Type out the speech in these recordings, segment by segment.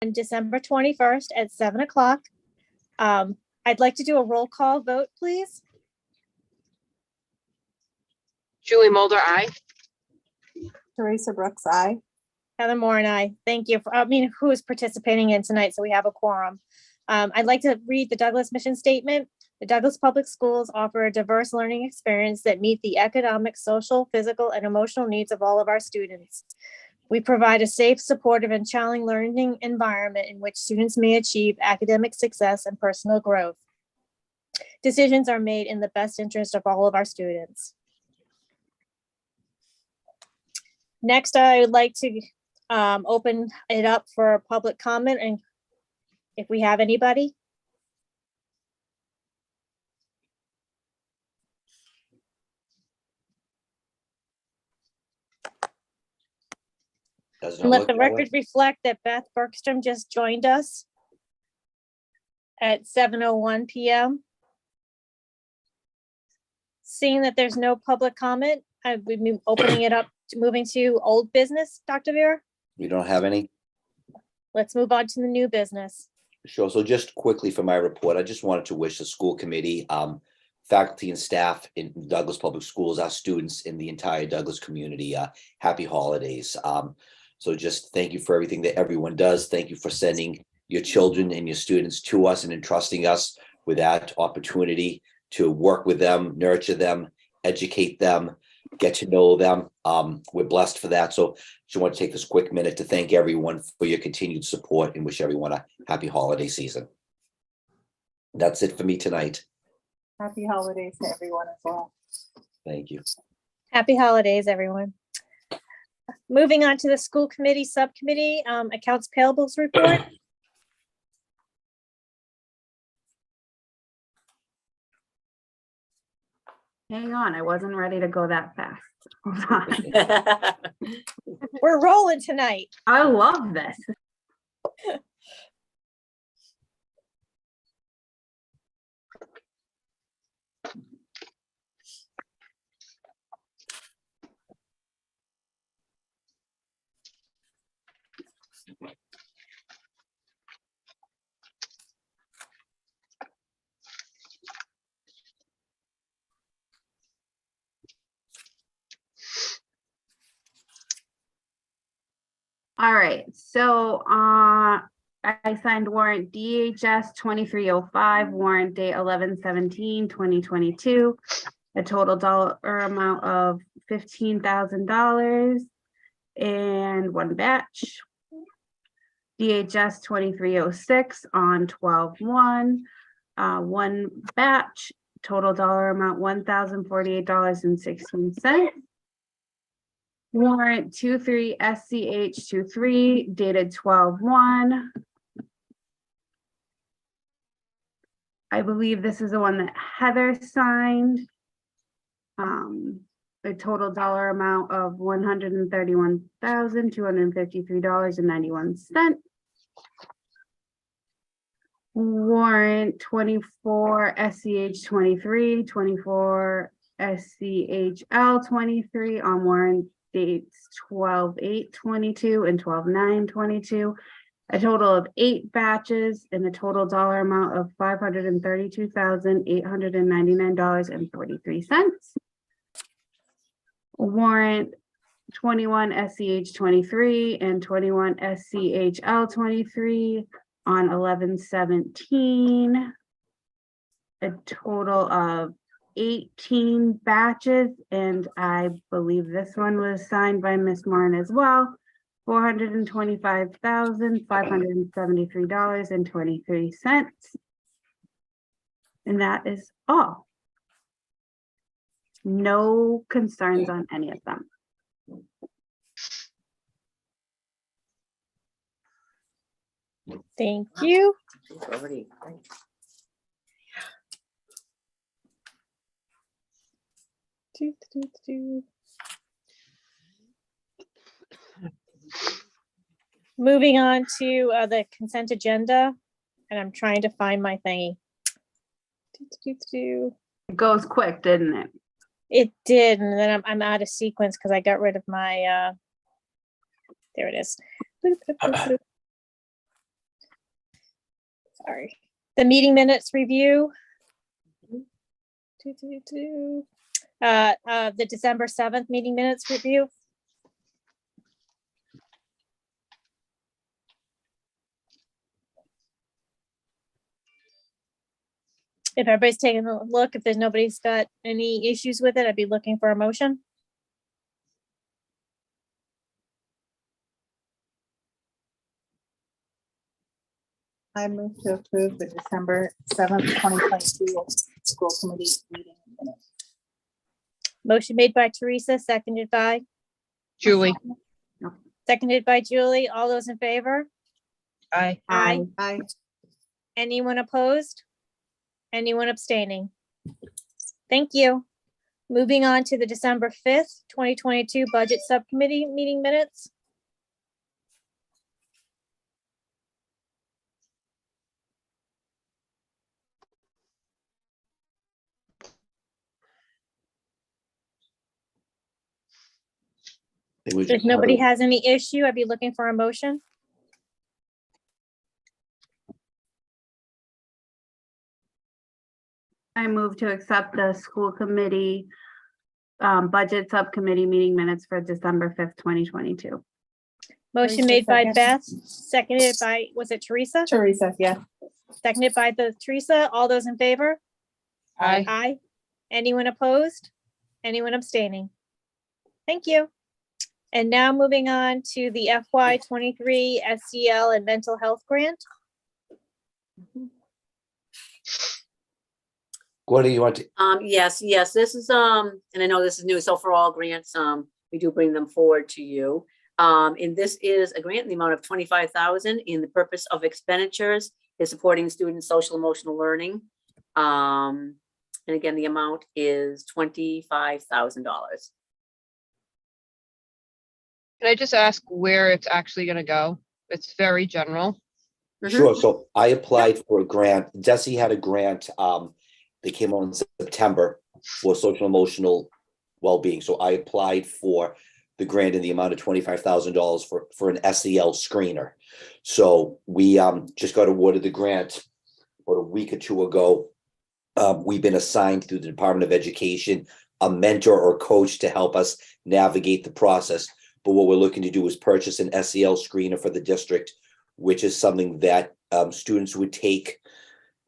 on December 21st at 7 o'clock. I'd like to do a roll call vote, please. Julie Mulder, aye. Teresa Brooks, aye. Heather Moore and I, thank you. Who is participating in tonight, so we have a quorum. I'd like to read the Douglas mission statement. The Douglas Public Schools offer a diverse learning experience that meet the economic, social, physical, and emotional needs of all of our students. We provide a safe, supportive, and challenging learning environment in which students may achieve academic success and personal growth. Decisions are made in the best interest of all of our students. Next, I would like to open it up for public comment, and if we have anybody. And let the record reflect that Beth Bergstrom just joined us at 7:01 p.m. Seeing that there's no public comment, I would be opening it up to moving to old business. Dr. Vera? We don't have any? Let's move on to the new business. Sure. So just quickly for my report, I just wanted to wish the school committee, faculty and staff in Douglas Public Schools, our students in the entire Douglas community, happy holidays. So just thank you for everything that everyone does. Thank you for sending your children and your students to us and entrusting us with that opportunity to work with them, nurture them, educate them, get to know them. We're blessed for that. So just want to take this quick minute to thank everyone for your continued support and wish everyone a happy holiday season. That's it for me tonight. Happy holidays to everyone as well. Thank you. Happy holidays, everyone. Moving on to the school committee subcommittee, accounts payables report. Hang on, I wasn't ready to go that fast. Hold on. We're rolling tonight. I love this. All right, so I signed warrant DHS 2305, warrant date 11/17/2022, a total dollar amount of $15,000 and one batch. DHS 2306 on 12/1, one batch, total dollar amount $1,048.16. Warrant 23 SCH 23 dated 12/1. I believe this is the one that Heather signed. A total dollar amount of $131,253.91. Warrant 24 SCH 23, 24 SCHL 23 on warrant dates 12/8/22 and 12/9/22, a total of 8 batches and a total dollar amount of $532,899.43. Warrant 21 SCH 23 and 21 SCHL 23 on 11/17, a total of 18 batches, and I believe this one was signed by Miss Moran as well, $425,573.23. And that is all. No concerns on any of them. Thank you. Moving on to the consent agenda, and I'm trying to find my thingy. It goes quick, didn't it? It did, and then I'm out of sequence because I got rid of my, there it is. Sorry. The meeting minutes review. The December 7th meeting minutes review. If everybody's taking a look, if nobody's got any issues with it, I'd be looking for a motion. I move to approve the December 7th, 2022 school committee meeting minutes. Motion made by Teresa, seconded by Julie. Julie. All those in favor? Aye. Aye. Aye. Anyone opposed? Anyone abstaining? Thank you. Moving on to the December 5th, 2022 Budget Subcommittee meeting minutes. If nobody has any issue, I'd be looking for a motion. I move to accept the school committee budget subcommittee meeting minutes for December 5th, 2022. Motion Teresa, made by second. Beth, seconded by, was it Teresa? Teresa, yeah. Seconded by Teresa. All those in favor? Aye. Aye. Anyone opposed? Anyone abstaining? Thank you. And now moving on to the FY23 SEL and mental health grant. Gordon, you want to? Yes, this is, and I know this is new, so for all grants, we do bring them forward to you. And this is a grant in the amount of $25,000, and the purpose of expenditures is supporting students' social emotional learning. And again, the amount is $25,000. Can I just ask where it's actually gonna go? It's very general. Sure. So I applied for a grant. Desi had a grant. They came out in September for social emotional well-being. So I applied for the grant in the amount of $25,000 for an SEL screener. So we just got awarded the grant about a week or two ago. We've been assigned through the Department of Education a mentor or coach to help us navigate the process. But what we're looking to do is purchase an SEL screener for the district, which is something that students would take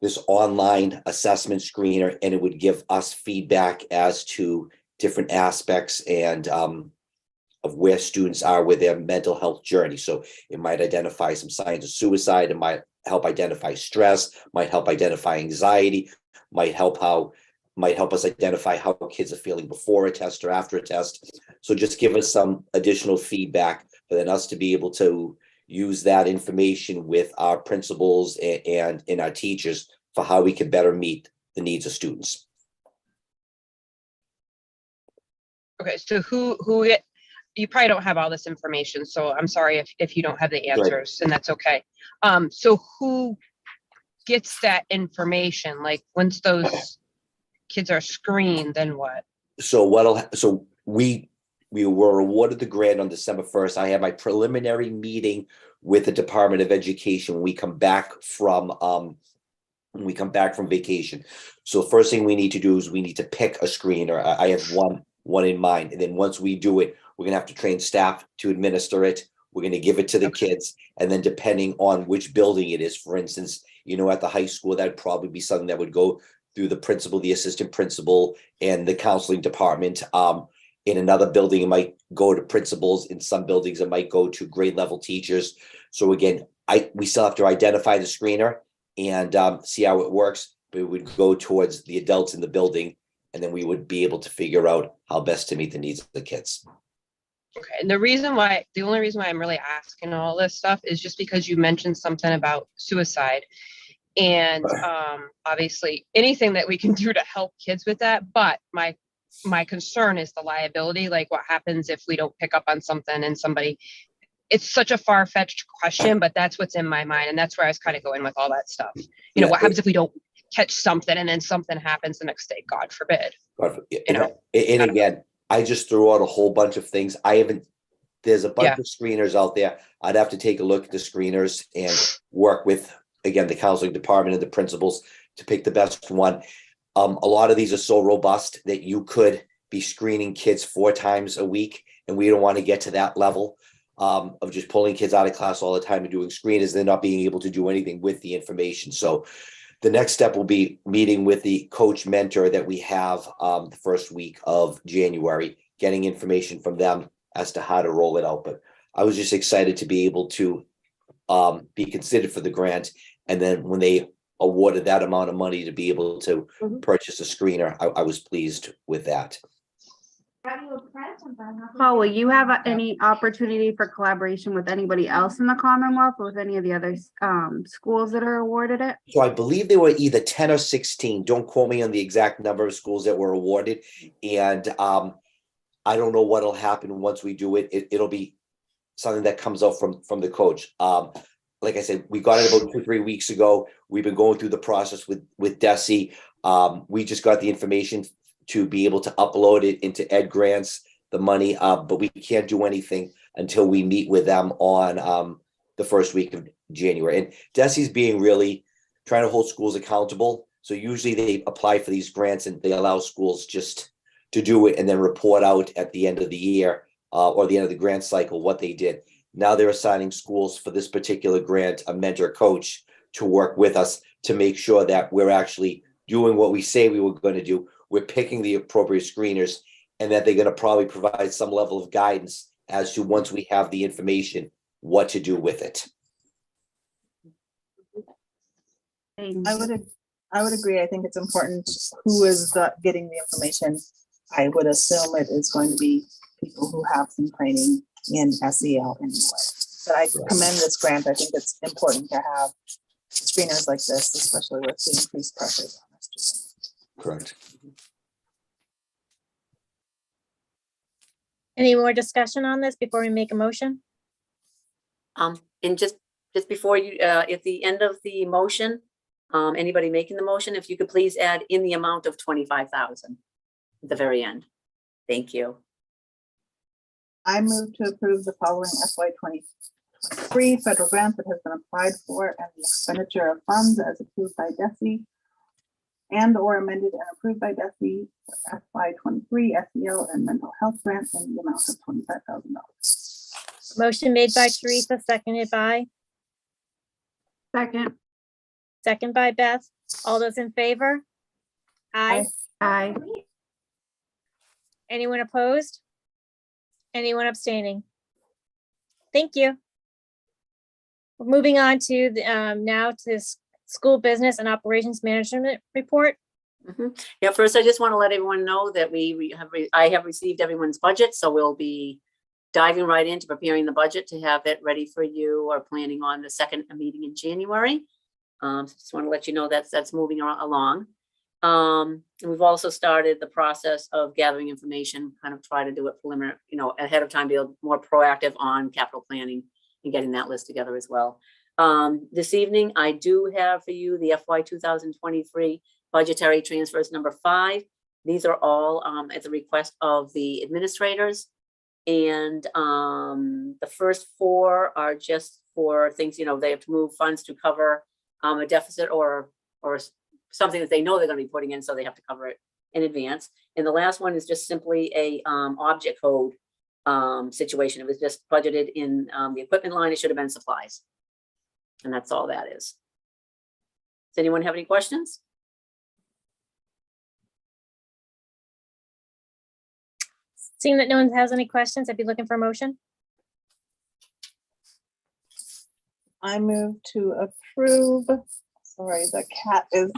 this online assessment screener, and it would give us feedback as to different aspects and of where students are with their mental health journey. So it might identify some signs of suicide, it might help identify stress, might help identify anxiety, might help us identify how kids are feeling before a test or after a test. So just give us some additional feedback for then us to be able to use that information with our principals and in our teachers for how we can better meet the needs of students. Okay, so you probably don't have all this information, so I'm sorry if you don't have the answers, and that's okay. So who gets that information? Like, once those kids are screened, then what? So we were awarded the grant on December 1st. I had my preliminary meeting with the Department of Education when we come back from vacation. So the first thing we need to do is we need to pick a screener. I have one in mind. And then once we do it, we're gonna have to train staff to administer it. We're gonna give it to the kids. And then depending on which building it is, for instance, at the high school, that'd probably be something that would go through the principal, the assistant principal, and the counseling department. In another building, it might go to principals. In some buildings, it might go to grade level teachers. So again, we still have to identify the screener and see how it works, but it would go towards the adults in the building, and then we would be able to figure out how best to meet the needs of the kids. Okay, and the only reason why I'm really asking all this stuff is just because you mentioned something about suicide. And obviously anything that we can do to help kids with that, but my concern is the liability. Like, what happens if we don't pick up on something and it's such a far-fetched question, but that's what's in my mind. And that's where I was kind of going with all that stuff. What happens if we don't catch something and then something happens the next day, God forbid. And again, I just threw out a whole bunch of things. There's a bunch of screeners out there. I'd have to take a look at the screeners and work with again, the counseling department and the principals to pick the best one. A lot of these are so robust that you could be screening kids 4 times a week, and we don't want to get to that level of just pulling kids out of class all the time and doing screeners. They're not being able to do anything with the information. So the next step will be meeting with the coach mentor that we have the first week of January, getting information from them as to how to roll it out. But I was just excited to be able to be considered for the grant. And then when they awarded that amount of money to be able to purchase a screener, I was pleased with that. Paul, will you have any opportunity for collaboration with anybody else in the Commonwealth, or with any of the other schools that are awarded it? So I believe they were either 10 or 16. Don't quote me on the exact number of schools that were awarded. And I don't know what'll happen once we do it. It'll be something that comes out from the coach. Like I said, we got it about 2-3 weeks ago. We've been going through the process with DESE. We just got the information to be able to upload it into Ed Grants, the money, but we can't do anything until we meet with them on the first week of January. And DESE's being really trying to hold schools accountable. So usually they apply for these grants and they allow schools just to do it and then report out at the end of the year or the end of the grant cycle what they did. Now they're assigning schools for this particular grant a mentor coach to work with us to make sure that we're actually doing what we say we were going to do. We're picking the appropriate screeners, and that they're going to probably provide some level of guidance as to, once we have the information, what to do with it. I would agree. I think it's important who is getting the information. I would assume it is going to be people who have some training in SEL anyway. But I commend this grant. I think it's important to have screeners like this, especially with the increased pressures on our students. Correct. Any more discussion on this before we make a motion? And just before you, at the end of the motion, anybody making the motion, if you could please add in the amount of 25,000 at the very end. Thank you. I move to approve the following FY 2023 federal grant that has been applied for and the expenditure of funds as approved by DESE and or amended and approved by DESE for FY 23 SEL and mental health grant in the amount of $25,000. Motion made by Teresa, seconded by Second, Beth. All those in favor? Aye. aye. Anyone opposed? Anyone abstaining? Thank you. We're moving on to the, now to this school business and operations management report. Yeah, first, I just want to let everyone know that I have received everyone's budget, so we'll be diving right into preparing the budget to have it ready for you, or planning on the second meeting in January. Just want to let you know that's moving along. And we've also started the process of gathering information, kind of try to do it preliminary, ahead of time, be more proactive on capital planning and getting that list together as well. This evening, I do have for you the FY 2023 budgetary transfers number 5. These are all at the request of the administrators. And the first 4 are just for things, they have to move funds to cover a deficit or something that they know they're going to be putting in, so they have to cover it in advance. And the last one is just simply a object code situation. It was just budgeted in the equipment line. It should have been supplies. And that's all that is. Does anyone have any questions? Seeing that no one has any questions, I'd be looking for a motion. I move to approve. Sorry, the cat is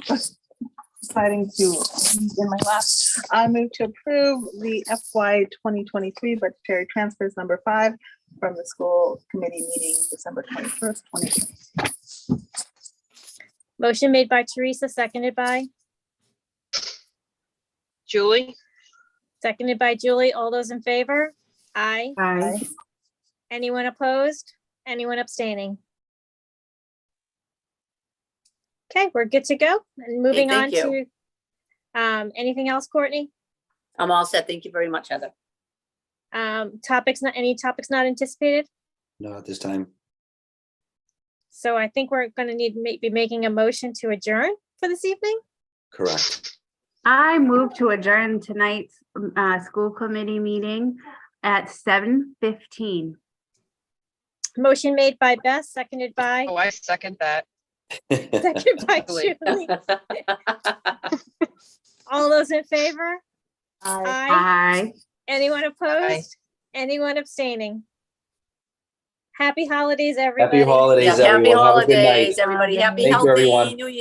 deciding to eat in my lap. I move to approve the FY 2023 budgetary transfers number 5 from the school committee meeting December 21st, 2020. Motion made by Teresa, seconded by Julie, Julie. All those in favor? Aye. Aye. Anyone opposed? Anyone abstaining? Okay, we're good to go. And moving on thank you. to, anything else, Courtney? I'm all set. Thank you very much, Heather. Any topics not anticipated? Not at this time. So I think we're gonna need to be making a motion to adjourn for this evening. Correct. I move to adjourn tonight's school committee meeting at 7:15. Motion made by Beth, seconded by, Oh, I second that. seconded by Julie. Julie. All those in favor? I Aye. Aye. Anyone opposed? Anyone abstaining? Happy holidays, everybody. Happy holidays, Yeah, happy everyone. Have a good night. holidays, everybody. Happy, Thank you, everyone. healthy New Year.